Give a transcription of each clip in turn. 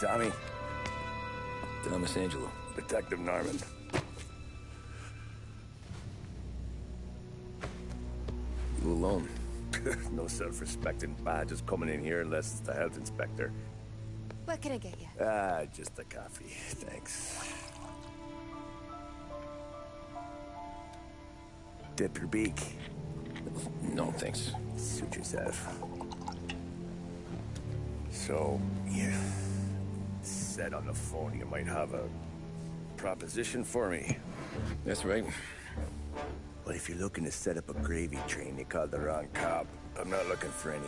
Tommy. Thomas Angelo. Detective Norman. You alone? No self-respecting badges coming in here unless it's the health inspector. What can I get you? Just a coffee. Thanks. Dip your beak. No, thanks. Suit yourself. So, you said on the phone you might have a proposition for me. That's right. Well, if you're looking to set up a gravy train, you called the wrong cop. I'm not looking for any,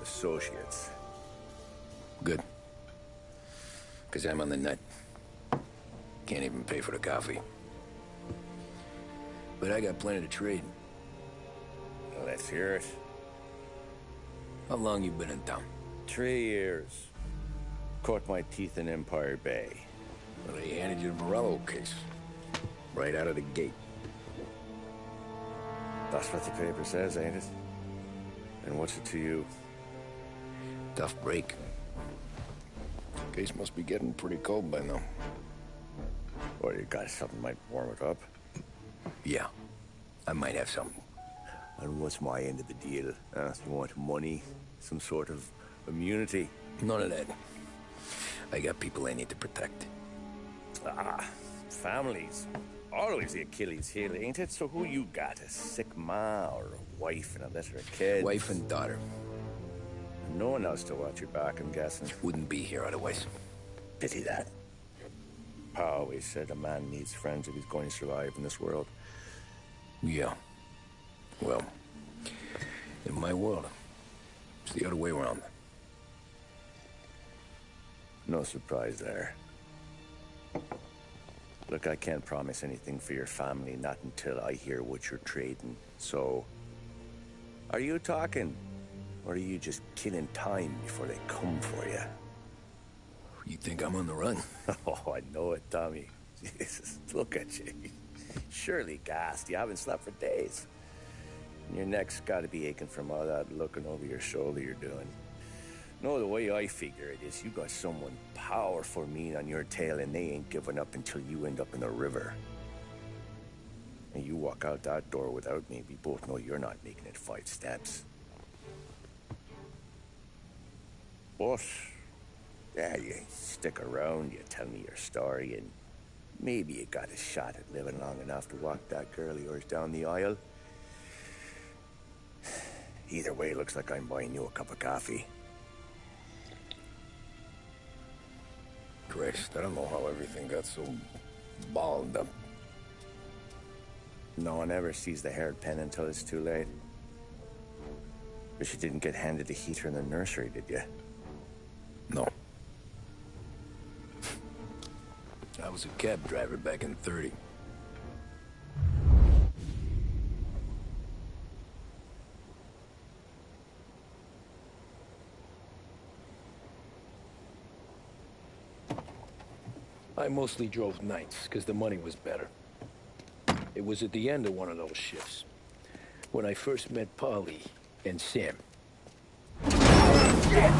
associates. Good. Because I'm on the nut. Can't even pay for the coffee. But I got plenty to trade. Well, let's hear it. How long you been in town? 3 years. Caught my teeth in Empire Bay. Well, they handed you the Morello case. Right out of the gate. That's what the paper says, ain't it? And what's it to you? Tough break. Case must be getting pretty cold by now. Or you got something might warm it up? Yeah, I might have something. And what's my end of the deal? You want money? Some sort of immunity? None of that. I got people I need to protect. Families. Always the Achilles heel, ain't it? So who you got? A sick ma or a wife and a litter of kids? Wife and daughter. No one else to watch your back, I'm guessing. Wouldn't be here otherwise. Pity that. Pa always said a man needs friends if he's going to survive in this world. Yeah. Well, in my world, it's the other way around. No surprise there. Look, I can't promise anything for your family, not until I hear what you're trading. So, are you talking? Or are you just killing time before they come for you? You think I'm on the run? Oh, I know it, Tommy. Jesus, look at you. Surely gassed. You haven't slept for days. And your neck's got to be aching from all that looking over your shoulder you're doing. No, the way I figure it is you got someone powerful mean on your tail and they ain't giving up until you end up in the river. And you walk out that door without me, we both know you're not making it 5 steps. But, yeah, you stick around, you tell me your story, and maybe you got a shot at living long enough to walk that girl of yours down the aisle. Either way, it looks like I'm buying you a cup of coffee. Christ, I don't know how everything got so balled up. No one ever sees the haired pen until it's too late. But you didn't get handed a heater in the nursery, did you? No. I was a cab driver back in '30. I mostly drove nights, because the money was better. It was at the end of one of those shifts, when I first met Polly and Sam. Shit!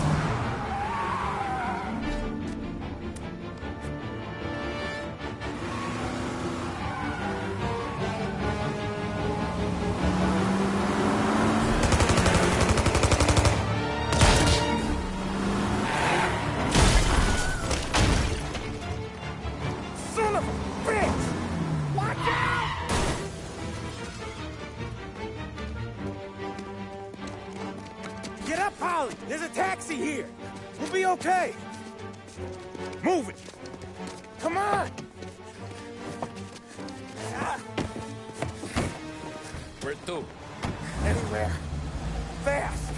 Get up, Polly! There's a taxi here! We'll be okay! Move it! Come on! Where to? Anywhere. Fast!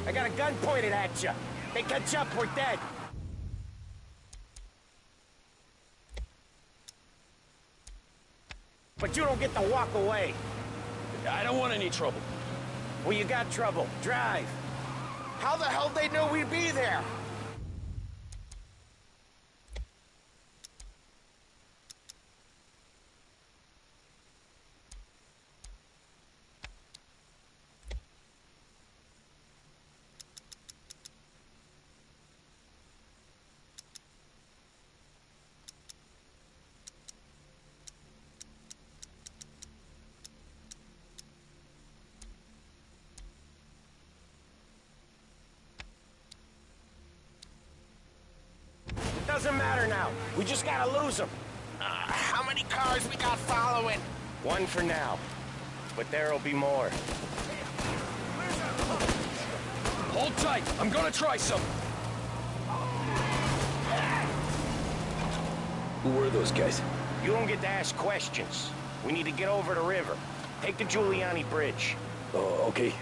I got a gun pointed at you. They catch up, we're dead. But you don't get to walk away. I don't want any trouble. Well, you got trouble. Drive. How the hell they know we'd be there? doesn't matter now. We just gotta lose them. How many cars we got following? One for now. But there'll be more. Hold tight. I'm gonna try something. Who were those guys? You don't get to ask questions. We need to get over the river. Take the Giuliani Bridge. Oh, okay.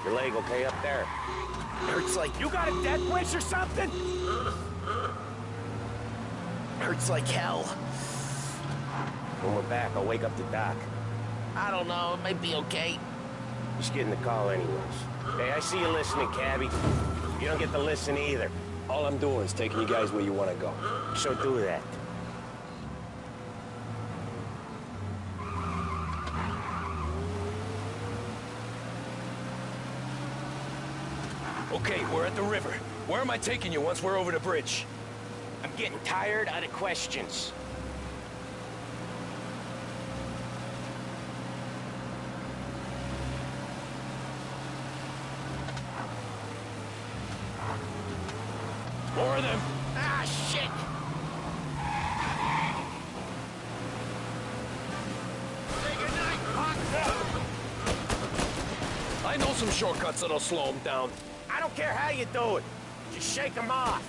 Your leg okay up there? Hurts like... You got a death wish or something? Hurts like hell. When we're back, I'll wake up the doc. I don't know, it might be okay. Just get in the car anyways. Hey, I see you listening, cabbie. You don't get to listen either. All I'm doing is taking you guys where you want to go. So do that. Okay, we're at the river. Where am I taking you once we're over the bridge? I'm getting tired of the questions. More of them. Ah, shit! Say goodnight, punk! I know some shortcuts that'll slow them down. I don't care how you do it. Just shake them off.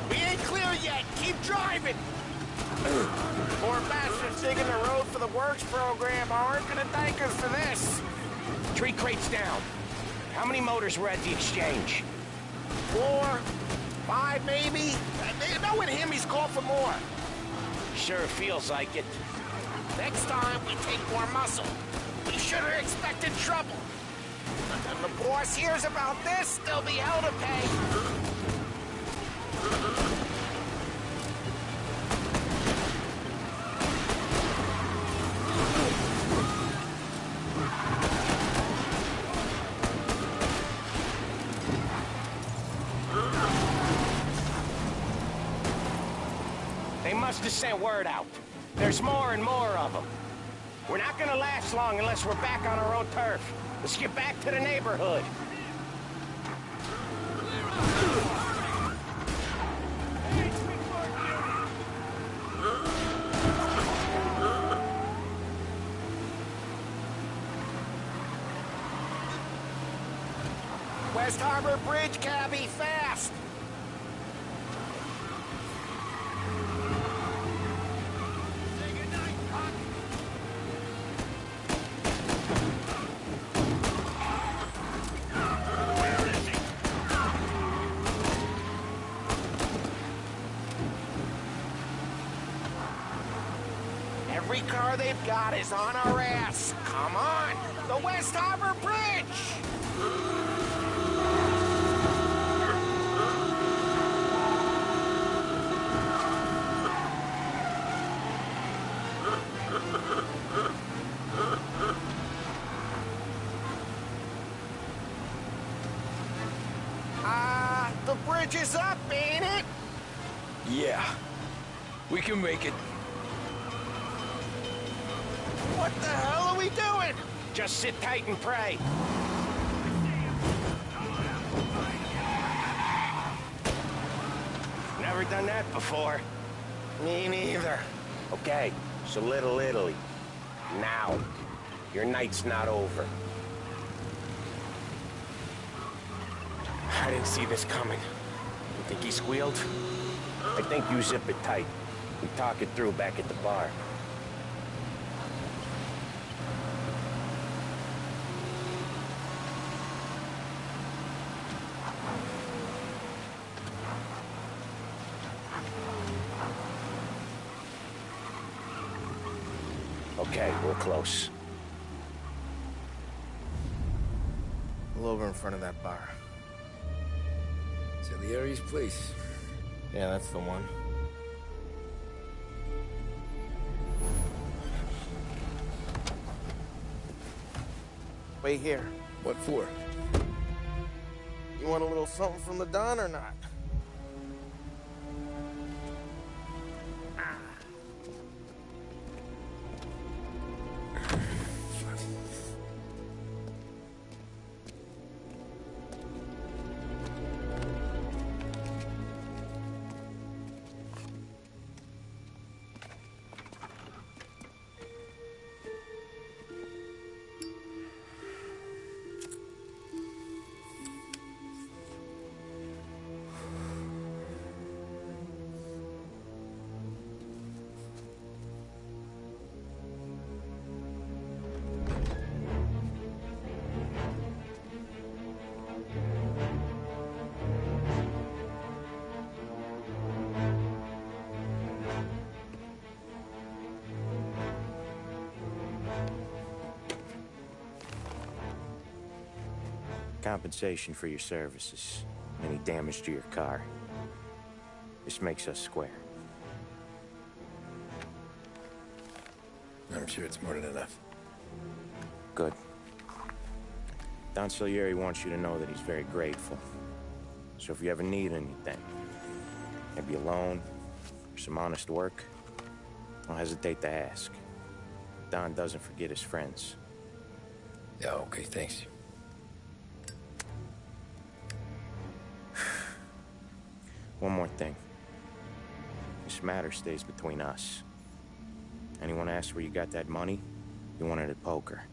We ain't clear yet. Keep driving. Poor bastards digging the road for the works program aren't gonna thank us for this. 3 crates down. How many motors were at the exchange? 4, 5 maybe? Knowing him, he's called for more. Sure feels like it. Next time, we take more muscle. We should have expected trouble. When the boss hears about this, there'll be hell to pay. They must have sent word out. There's more and more of them. We're not gonna last long unless we're back on our own turf. Let's get back to the neighborhood. West Harbor Bridge, cabbie, fast! Say goodnight, punk! Where is he? Every car they've got is on our ass. Come on! The West Harbor Bridge! The bridge is up, ain't it? Yeah. We can make it. What the hell are we doing? Just sit tight and pray. Never done that before. Me neither. Okay, so Little Italy. Now. Your night's not over. I didn't see this coming. You think he squealed? I think you zip it tight. We talk it through back at the bar. Okay, we're close. Pull over in front of that bar. Salieri's place. Yeah, that's the one. Wait here. What for? You want a little something from the Don or not? Compensation for your services. Any damage to your car. This makes us square. I'm sure it's more than enough. Good. Don Salieri wants you to know that he's very grateful. So if you ever need anything, maybe a loan, or some honest work, don't hesitate to ask. Don doesn't forget his friends. Yeah, okay, thanks. One more thing. This matter stays between us. Anyone asks where you got that money, you won it at poker.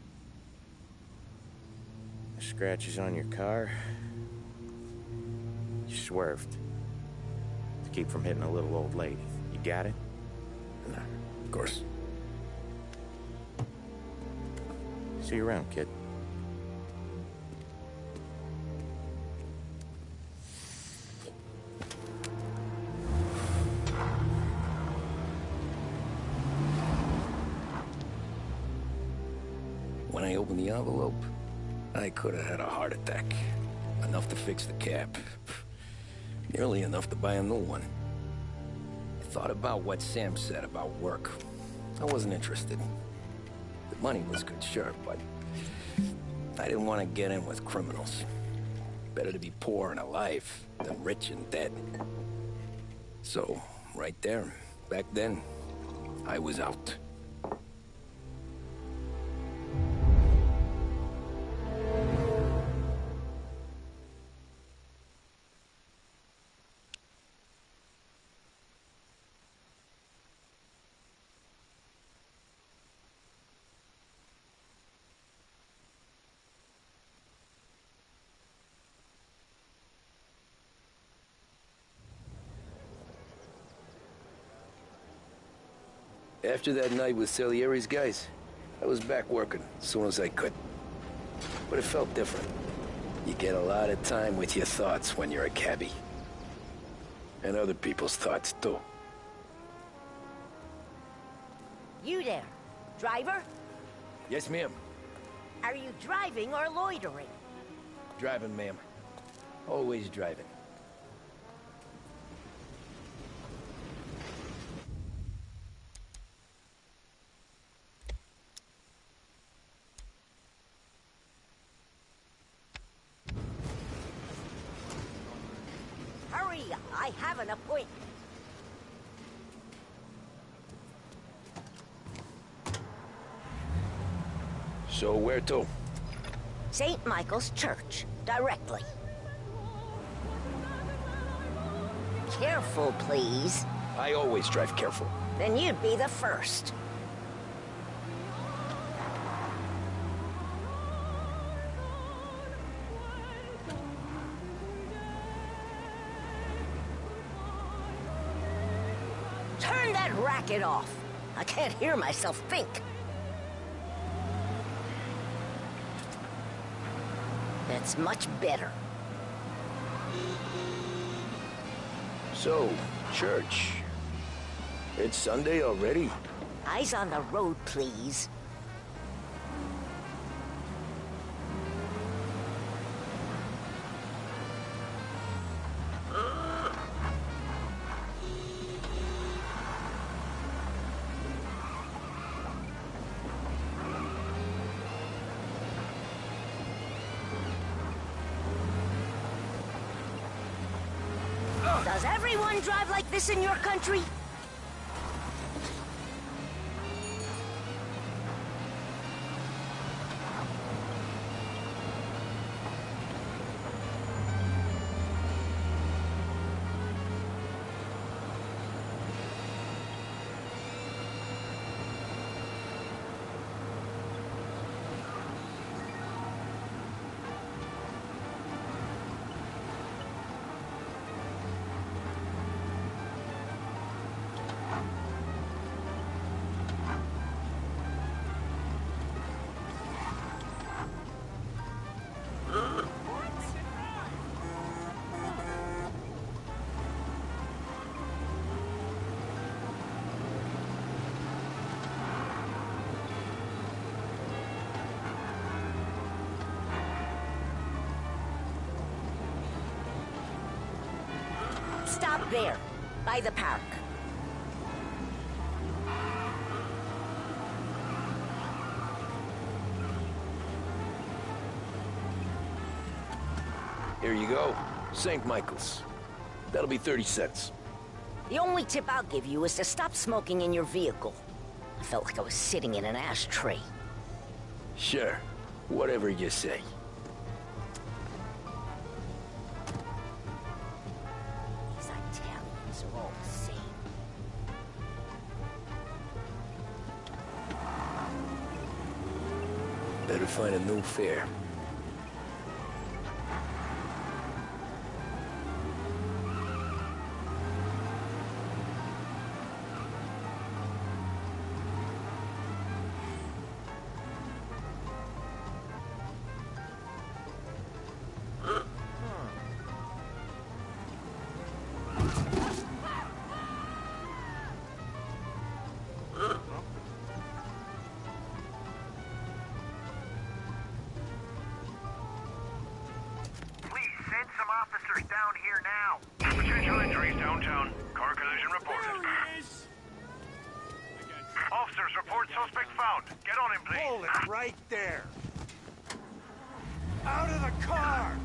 The scratches on your car, you swerved to keep from hitting a little old lady. You got it? No, of course. See you around, kid. When I opened the envelope, I could have had a heart attack. Enough to fix the cap. Nearly enough to buy a new one. I thought about what Sam said about work. I wasn't interested. The money was good, sure, but I didn't want to get in with criminals. Better to be poor and alive than rich and dead. So, right there, back then, I was out. After that night with Salieri's guys, I was back working as soon as I could. But it felt different. You get a lot of time with your thoughts when you're a cabbie. And other people's thoughts, too. You there, driver? Yes, ma'am. Are you driving or loitering? Driving, ma'am. Always driving. Hurry, I have an appointment. So where to? St. Michael's Church, directly. Careful, please. I always drive careful. Then you'd be the first. Turn that racket off. I can't hear myself think. That's much better. So, church. It's Sunday already? Eyes on the road, please. Does everyone drive like this in your country? Stop there, by the park. Here you go. St. Michael's. That'll be 30 cents. The only tip I'll give you is to stop smoking in your vehicle. I felt like I was sitting in an ashtray. Sure. Whatever you say. These Italians are all the same. Better find a new fare. Send some officers down here now. Potential injuries downtown. Car collision reported. There he is! Officers report suspect found. Get on him, please. Hold it right there! Out of the car!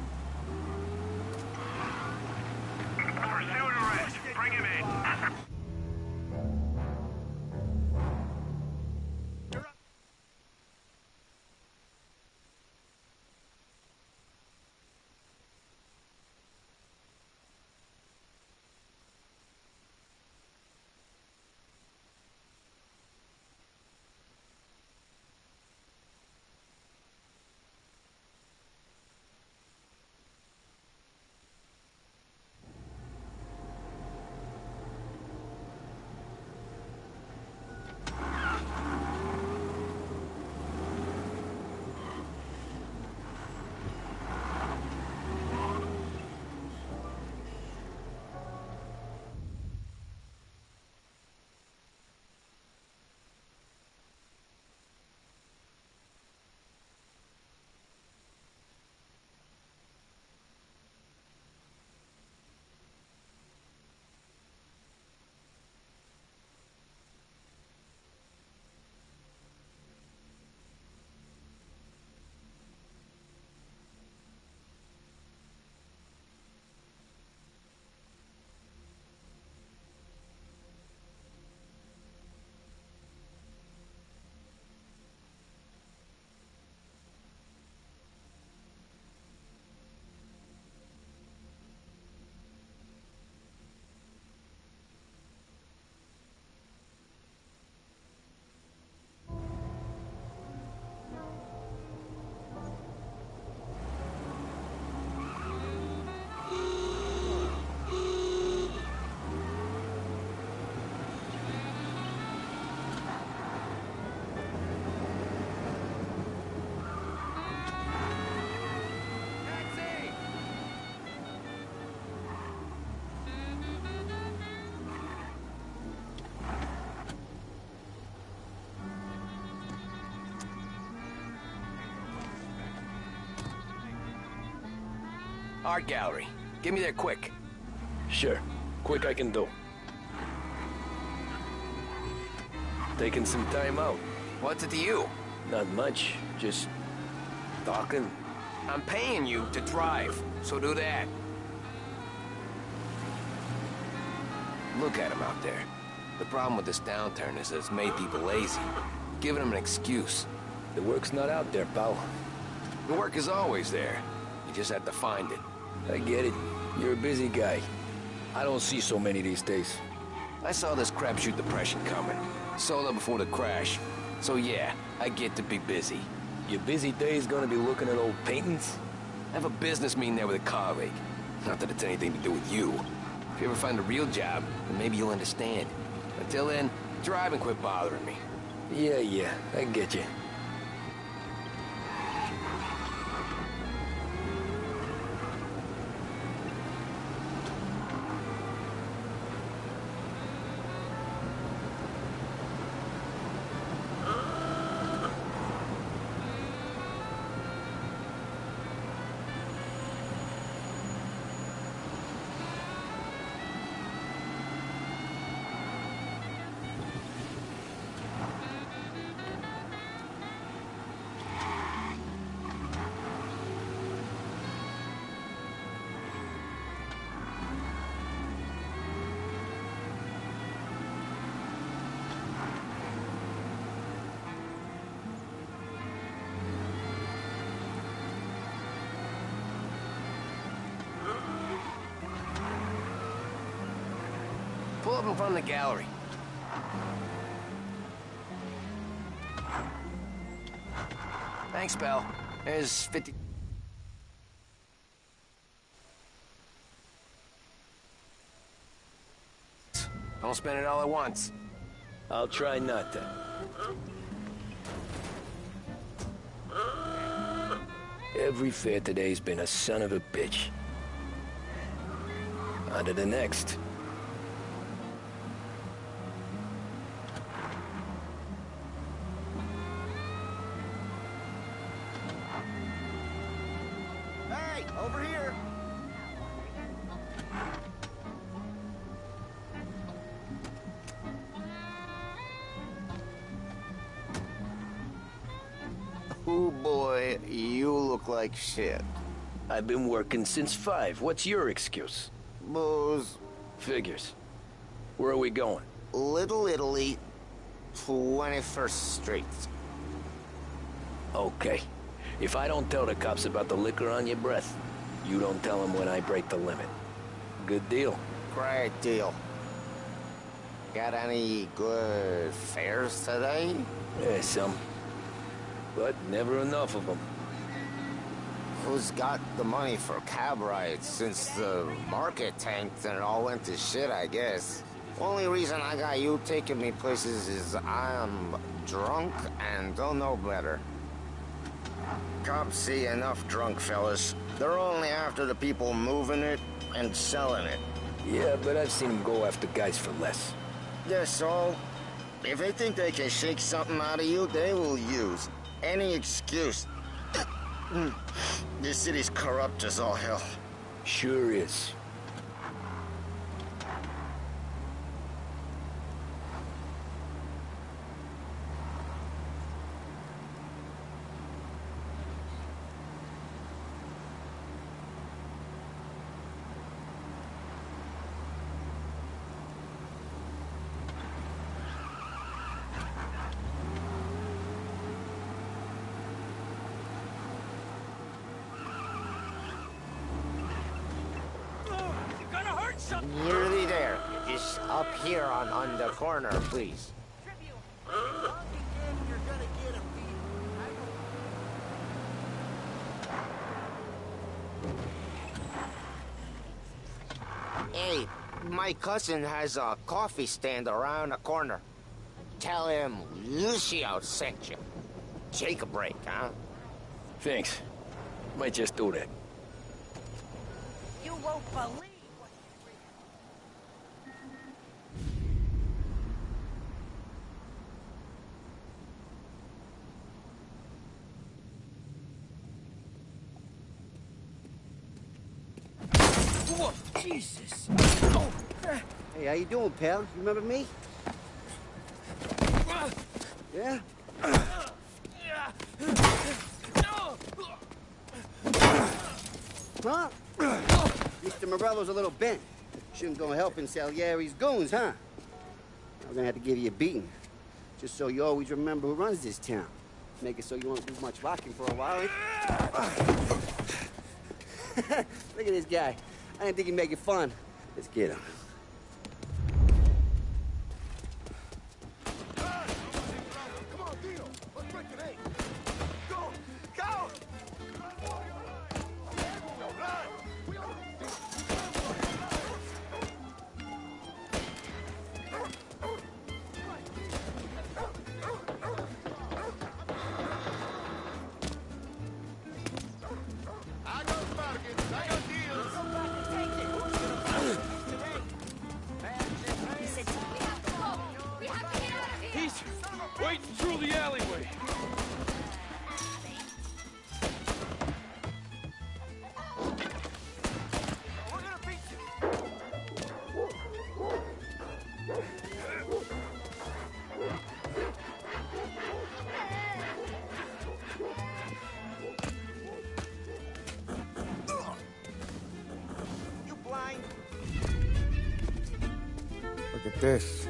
Pursuing arrest. Bring him in. Art gallery. Get me there quick. Sure. Quick I can do. Taking some time out. What's it to you? Not much. Just talking. I'm paying you to drive, so do that. Look at them out there. The problem with this downturn is that it's made people lazy, giving them an excuse. The work's not out there, pal. The work is always there. You just have to find it. I get it. You're a busy guy. I don't see so many these days. I saw this crapshoot depression coming. Sold up before the crash. So yeah, I get to be busy. Your busy day's gonna be looking at old paintings? I have a business meeting there with a colleague. Not that it's anything to do with you. If you ever find a real job, then maybe you'll understand. Until then, drive and quit bothering me. Yeah, I get you. Pull up in front of the gallery. Thanks, pal. There's 50... Don't spend it all at once. I'll try not to. Every fare today's been a son of a bitch. On to the next. Hey, over here! Oh boy, you look like shit. I've been working since 5. What's your excuse? Booze. Figures. Where are we going? Little Italy, 21st Street. Okay. If I don't tell the cops about the liquor on your breath, you don't tell them when I break the limit. Good deal. Great deal. Got any good fares today? Yeah, some. But never enough of them. Who's got the money for cab rides since the market tanked and it all went to shit, I guess? Only reason I got you taking me places is I'm drunk and don't know better. Cops see enough drunk fellas. They're only after the people moving it and selling it. Yeah, but I've seen them go after guys for less. Yeah, so if they think they can shake something out of you, they will use any excuse. This city's corrupt as all hell. Sure is. Nearly there. Just up here on the corner, please. Hey, my cousin has a coffee stand around the corner. Tell him Lucio sent you. Take a break, huh? Thanks. Might just do that. You won't believe. Whoa, Jesus! Oh. Hey, how you doing, pal? You remember me? Yeah? Huh? Mr. Morello's a little bent. Shouldn't go helping Salieri's goons, huh? I'm gonna have to give you a beating. Just so you always remember who runs this town. Make it so you won't do much rocking for a while. Look at this guy. I didn't think he'd make it fun. Let's get him. Waiting through the alleyway. You blind? Look at this.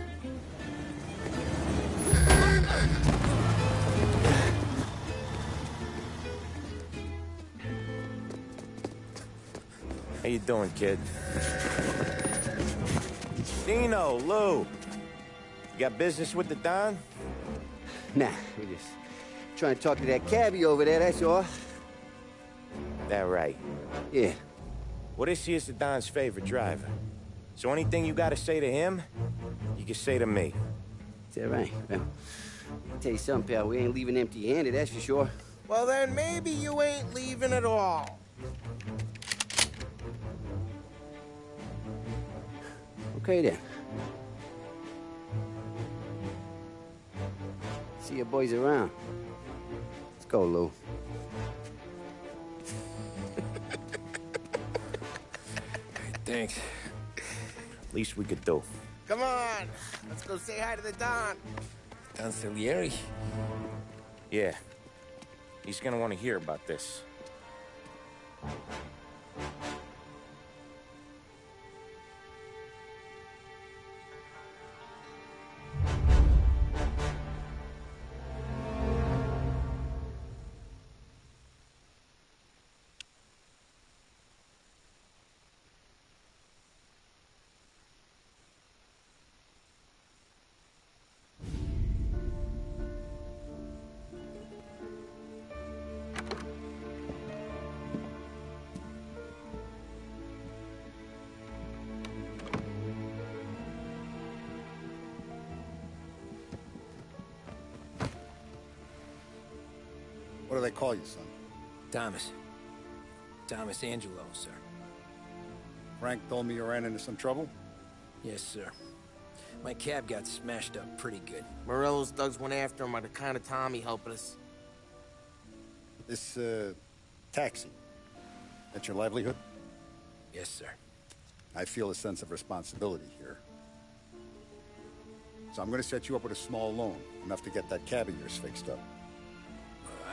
How you doing, kid? Dino, Lou. You got business with the Don? Nah, we're just trying to talk to that cabbie over there, that's all. That right. Yeah. Well, this here's the Don's favorite driver. So anything you gotta say to him, you can say to me. Is that right? Well, I'll tell you something, pal. We ain't leaving empty-handed, that's for sure. Well, then maybe you ain't leaving at all. Okay, then. See your boys around. Let's go, Lou. Thanks. Least we could do. Come on, let's go say hi to the Don. Don Salieri? Yeah. He's gonna want to hear about this. What do they call you, son? Thomas. Thomas Angelo, sir. Frank told me you ran into some trouble? Yes, sir. My cab got smashed up pretty good. Morello's thugs went after him on account of Tommy helping us. This, taxi. That's your livelihood? Yes, sir. I feel a sense of responsibility here. So I'm gonna set you up with a small loan, enough to get that cab of yours fixed up.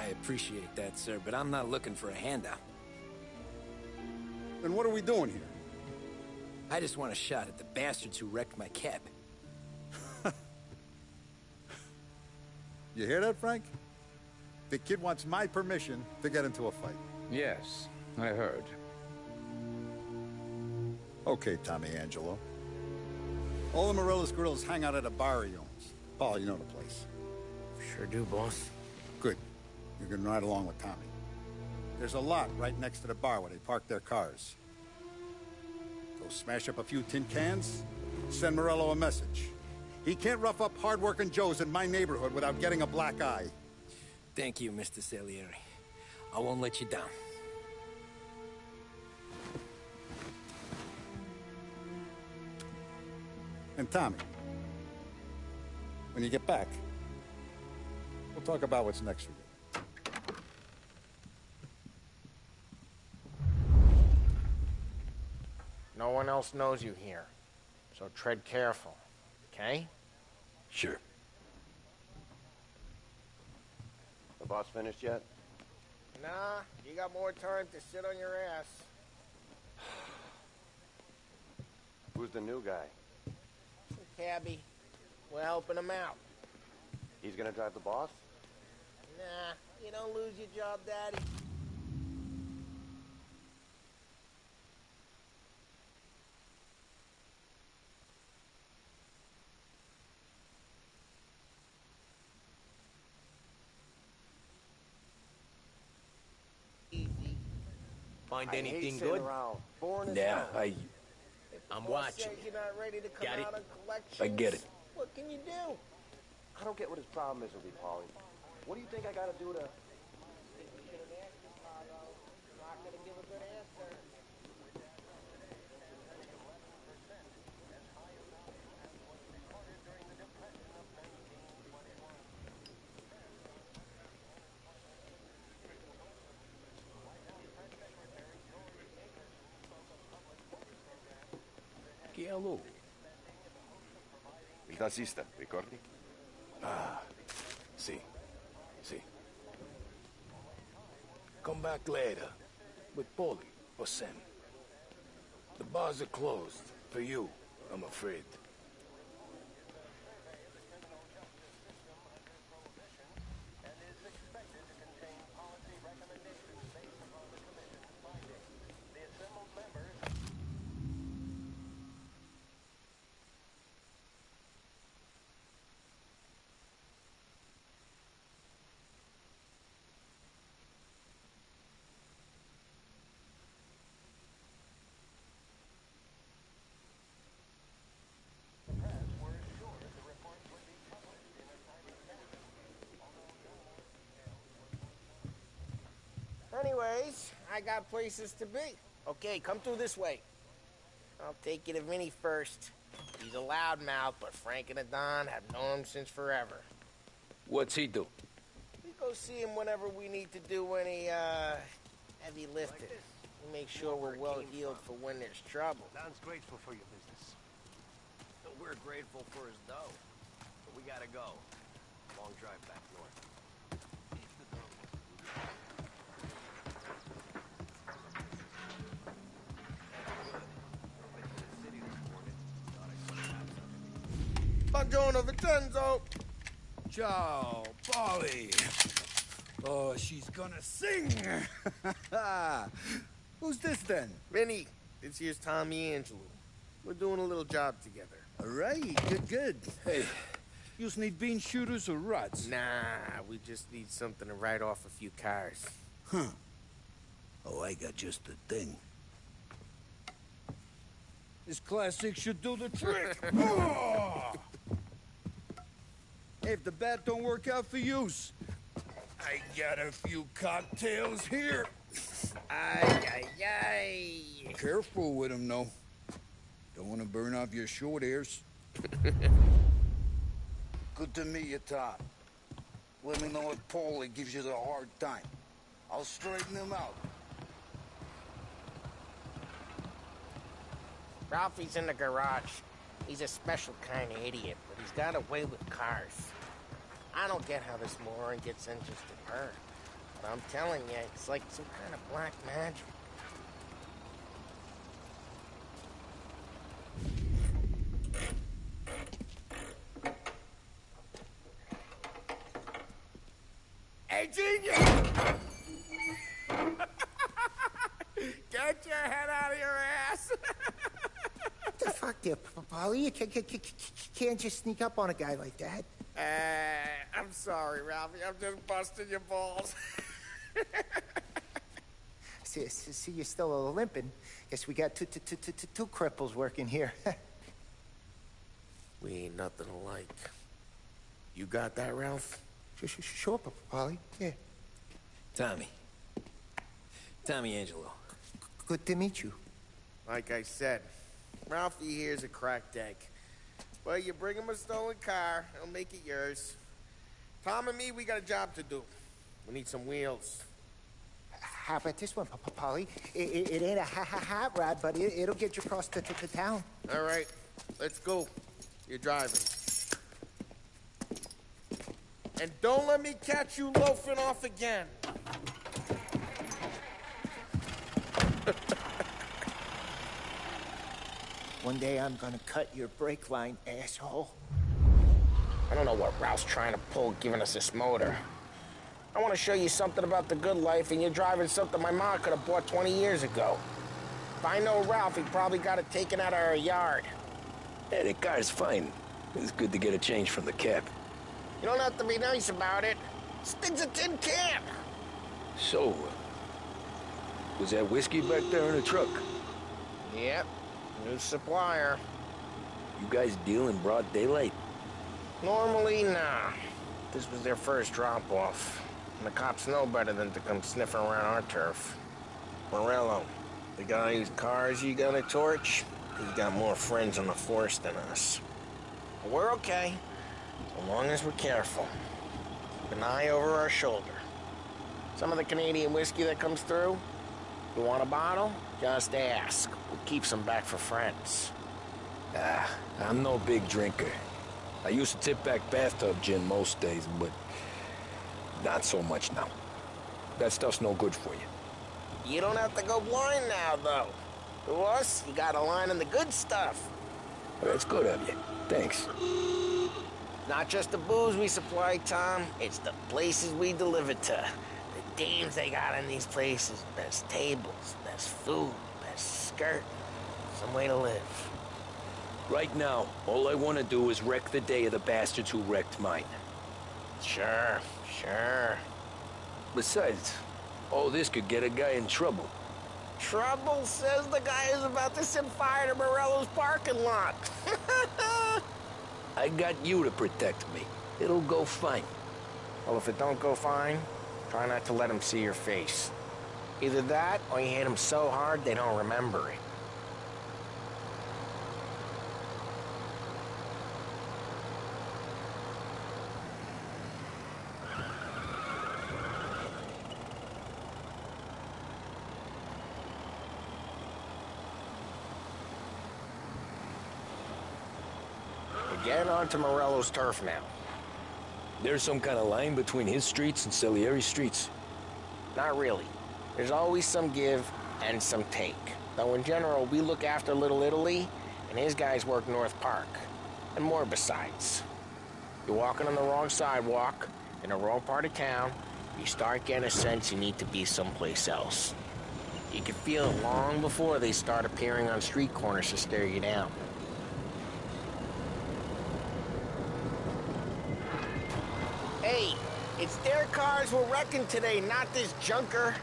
I appreciate that, sir, but I'm not looking for a handout. Then what are we doing here? I just want a shot at the bastards who wrecked my cab. You hear that, Frank? The kid wants my permission to get into a fight. Yes, I heard. Okay, Tommy Angelo. All the Morello's girls hang out at a bar he owns. Paul, you know the place. Sure do, boss. Good. You're gonna ride along with Tommy. There's a lot right next to the bar where they park their cars. Go smash up a few tin cans, send Morello a message. He can't rough up hard-working Joes in my neighborhood without getting a black eye. Thank you, Mr. Salieri. I won't let you down. And Tommy, when you get back, we'll talk about what's next for you. No one else knows you here, so tread careful, okay? Sure. The boss finished yet? Nah, you got more time to sit on your ass. Who's the new guy? Cabby. We're helping him out. He's gonna drive the boss? Nah, you don't lose your job, Daddy. Find I anything hate sitting good? around, boring as Yeah, hell. I'm Boss watching. says you're not ready to come Got it? out on collections. I get it. What can you do? I don't get what his problem is with me, Paulie. What do you think I gotta do to... Not gonna give a good answer. Che hello. Il tassista, ricordi? Ah, sì. Sì. Come back later. With Polly or Sam. The bars are closed. For you, I'm afraid. Anyways, I got places to be. Okay, come through this way. I'll take you to Vinny first. He's a loudmouth, but Frank and the Don have known him since forever. What's he do? We go see him whenever we need to do any, heavy lifting. We make sure we're well heeled for when there's trouble. Don's grateful for your business. We're grateful for his dough. But we gotta go. Long drive back north. Buongiorno, Vincenzo! Ciao, Polly. Oh, she's gonna sing. Who's this then? Vinny, this here's Tommy Angelo. We're doing a little job together. All right, good. Hey, you need bean shooters or rods? Nah, we just need something to write off a few cars. Huh. Oh, I got just the thing. This classic should do the trick. Oh! If the bat don't work out for use, I got a few cocktails here. Ay. Careful with them, though. Don't want to burn off your short hairs. Good to meet you, Tom. Let me know if Paulie gives you the hard time. I'll straighten him out. Ralphie's in the garage. He's a special kind of idiot, but he's got a way with cars. I don't get how this moron gets engines to burn. But I'm telling you, it's like some kind of black magic. Hey, genius! Get your head out of your ass! The fuck there, Polly? You can't just sneak up on a guy like that. I'm sorry, Ralphie. I'm just busting your balls. See, you're still limping. Guess we got two cripples working here. We ain't nothing alike. You got that, Ralph? Sure, Polly. Yeah. Tommy Angelo. Good to meet you. Like I said, Ralphie here's a cracked egg. Well, you bring him a stolen car, he'll make it yours. Tom and me, we got a job to do. We need some wheels. How about this one, Polly? It ain't a hot rod, but it'll get you across to town. All right, let's go. You're driving. And don't let me catch you loafing off again. One day I'm gonna cut your brake line, asshole. I don't know what Ralph's trying to pull giving us this motor. I want to show you something about the good life, and you're driving something my mom could have bought 20 years ago. If I know Ralph, he probably got it taken out of our yard. Hey, the car's fine. It's good to get a change from the cab. You don't have to be nice about it. This thing's a tin can. So, was that whiskey back there in the truck? Yep, new supplier. You guys deal in broad daylight? Normally, nah. This was their first drop-off. And the cops know better than to come sniffing around our turf. Morello, the guy whose cars you gonna torch, he's got more friends on the force than us. But we're okay, so long as we're careful. Keep an eye over our shoulder. Some of the Canadian whiskey that comes through, you want a bottle? Just ask. We'll keep some back for friends. I'm no big drinker. I used to tip back bathtub gin most days, but not so much now. That stuff's no good for you. You don't have to go blind now, though. To us, you got a line on the good stuff. That's good of you. Thanks. Not just the booze we supply, Tom. It's the places we deliver to. The dames they got in these places. Best tables, best food, best skirt. Some way to live. Right now, all I want to do is wreck the day of the bastards who wrecked mine. Sure. Besides, all this could get a guy in trouble. Trouble, says the guy who's about to set fire to Morello's parking lot. I got you to protect me. It'll go fine. Well, if it don't go fine, try not to let them see your face. Either that, or you hit them so hard they don't remember it. Get onto Morello's turf now. There's some kind of line between his streets and Salieri's streets? Not really. There's always some give and some take. Though in general, we look after Little Italy, and his guys work North Park. And more besides. You're walking on the wrong sidewalk, in the wrong part of town, you start getting a sense you need to be someplace else. You can feel it long before they start appearing on street corners to stare you down. Hey, it's their cars we're wrecking today, not this junker.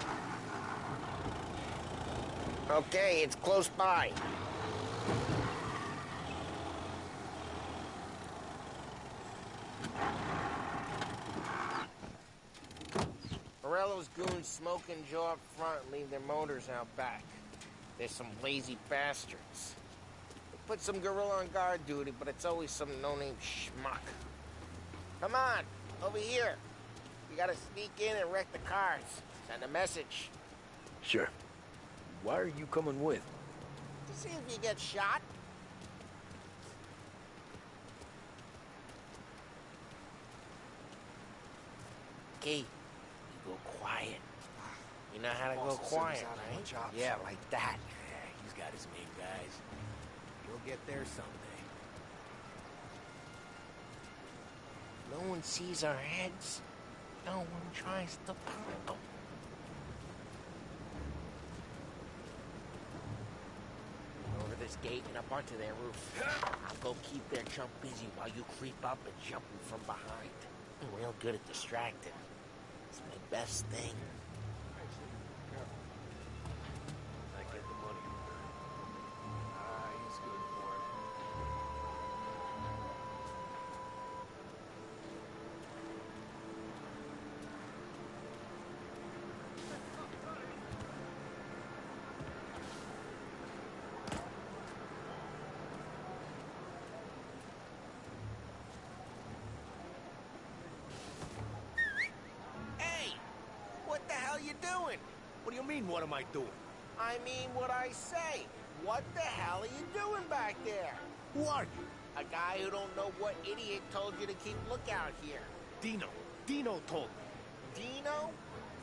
Okay, it's close by. Morello's goons smoke and jaw up front and leave their motors out back. They're some lazy bastards. They put some gorilla on guard duty, but it's always some no-name schmuck. Come on, over here. You gotta sneak in and wreck the cars. Send a message. Sure. Why are you coming with? To see if you get shot. Okay, you go quiet. You know how to go quiet, right? Yeah, like that. Yeah, he's got his main guys. You'll get there someday. No one sees our heads. No one tries to pop them. Over this gate and up onto their roof. I'll go keep their jump busy while you creep up and jump them from behind. I'm real good at distracting. It's my best thing. I get the money. He's good for it. What the hell you doing? What do you mean, what am I doing? I mean what I say. What the hell are you doing back there? Who are you? A guy who don't know what idiot told you to keep lookout here. Dino. Dino told me. Dino?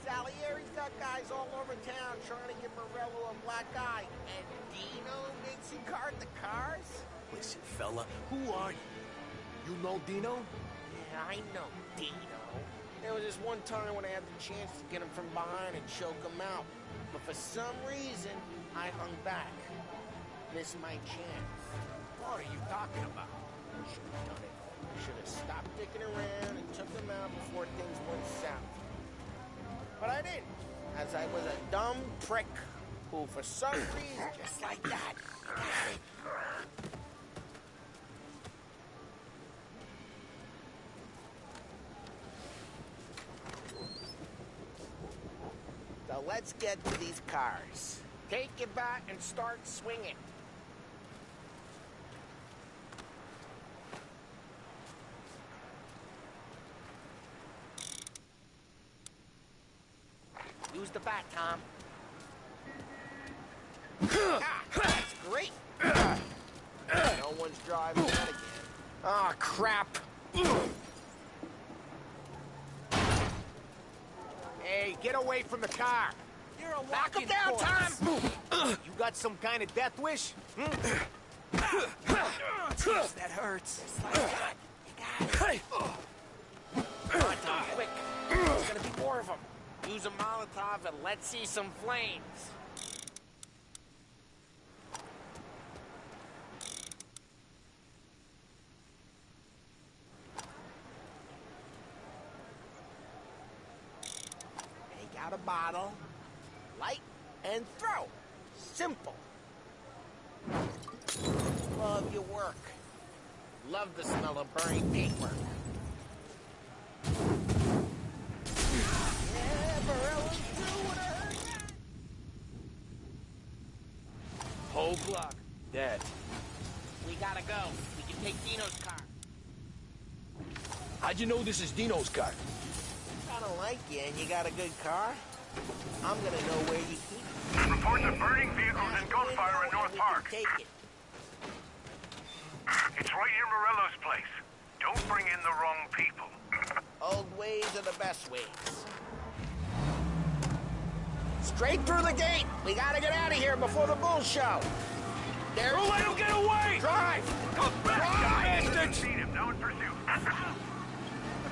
Salieri's got guys all over town trying to give Morello a black eye. And Dino makes you cart the cars? Listen, fella, who are you? You know Dino? Yeah, I know Dino. There was this one time when I had the chance to get him from behind and choke him out. But for some reason, I hung back. Missed my chance. What are you talking about? I should have done it. I should have stopped dicking around and took him out before things went south. But I didn't, as I was a dumb prick who, for some reason, just like that, So let's get to these cars. Take your bat and start swinging. Use the bat, Tom. That's great. No one's driving that again. Ah, crap. Hey, get away from the car. You're a Back him walking down, corpse. Tom. You got some kind of death wish? Jeez, that hurts. Come on, Tom, quick. There's gonna be more of them. Use a Molotov and let's see some flames. Take out a bottle, light, and throw. Simple. Love your work. Love the smell of burning paintwork. Whole block. Dead. We gotta go. We can take Dino's car. How'd you know this is Dino's car? I don't like you and you got a good car. I'm gonna know where you keep it. Reports of burning vehicles and gunfire in North Park. Take it. It's right near Morello's place. Don't bring in the wrong people. Old ways are the best ways. Straight through the gate. We gotta get out of here before the bull show. There's... Don't let him get away! Drive! Come back, bastards! Seen him, now in pursuit.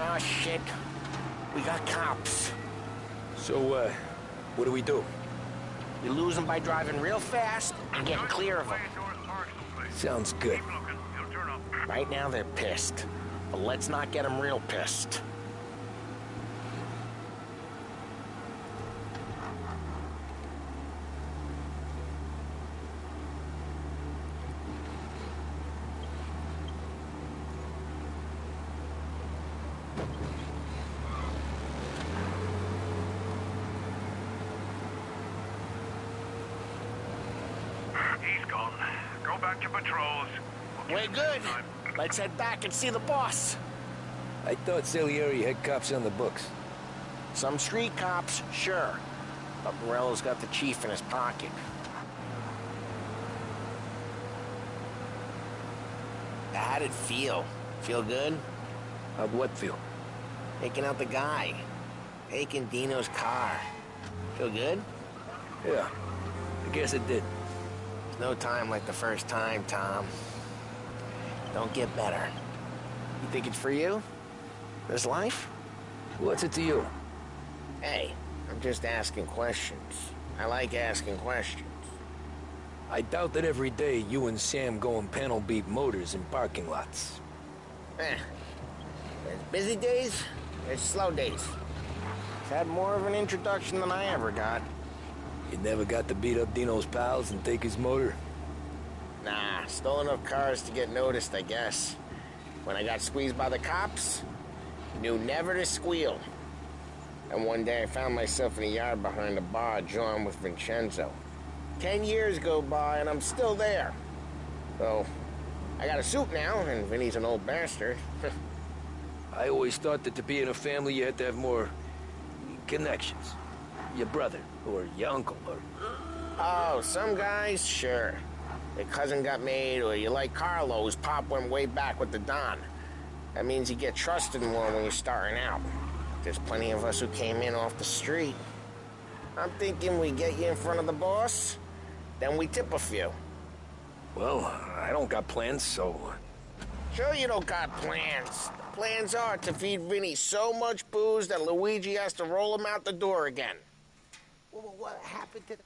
Oh, shit. We got cops. So, what do we do? You lose them by driving real fast and getting clear of them. Sounds good. Keep looking. He'll turn up. Right now, they're pissed. But let's not get them real pissed. He's gone. Go back to patrols. We're good. Let's head back and see the boss. I thought Salieri had cops on the books. Some street cops, sure. But Morello's got the chief in his pocket. How'd it feel? Feel good? How'd what feel? Taking out the guy. Taking Dino's car. Feel good? Yeah, I guess it did. There's no time like the first time, Tom. Don't get better. You think it's for you? This life? What's it to you? Hey, I'm just asking questions. I like asking questions. I doubt that every day you and Sam go and panel beat motors in parking lots. There's busy days, there's slow days. I've had more of an introduction than I ever got. You never got to beat up Dino's pals and take his motor? Nah, stole enough cars to get noticed, I guess. When I got squeezed by the cops, knew never to squeal. And one day I found myself in a yard behind a bar drawn with Vincenzo. 10 years go by and I'm still there. So, I got a suit now, and Vinny's an old bastard. I always thought that to be in a family you had to have more connections. Your brother, or your uncle, or... Oh, some guys, sure. Their cousin got made, or you like Carlo's, Pop went way back with the Don. That means you get trusted more when you're starting out. There's plenty of us who came in off the street. I'm thinking we get you in front of the boss, then we tip a few. Well, I don't got plans, so... Sure you don't got plans. The plans are to feed Vinny so much booze that Luigi has to roll him out the door again. What happened to the...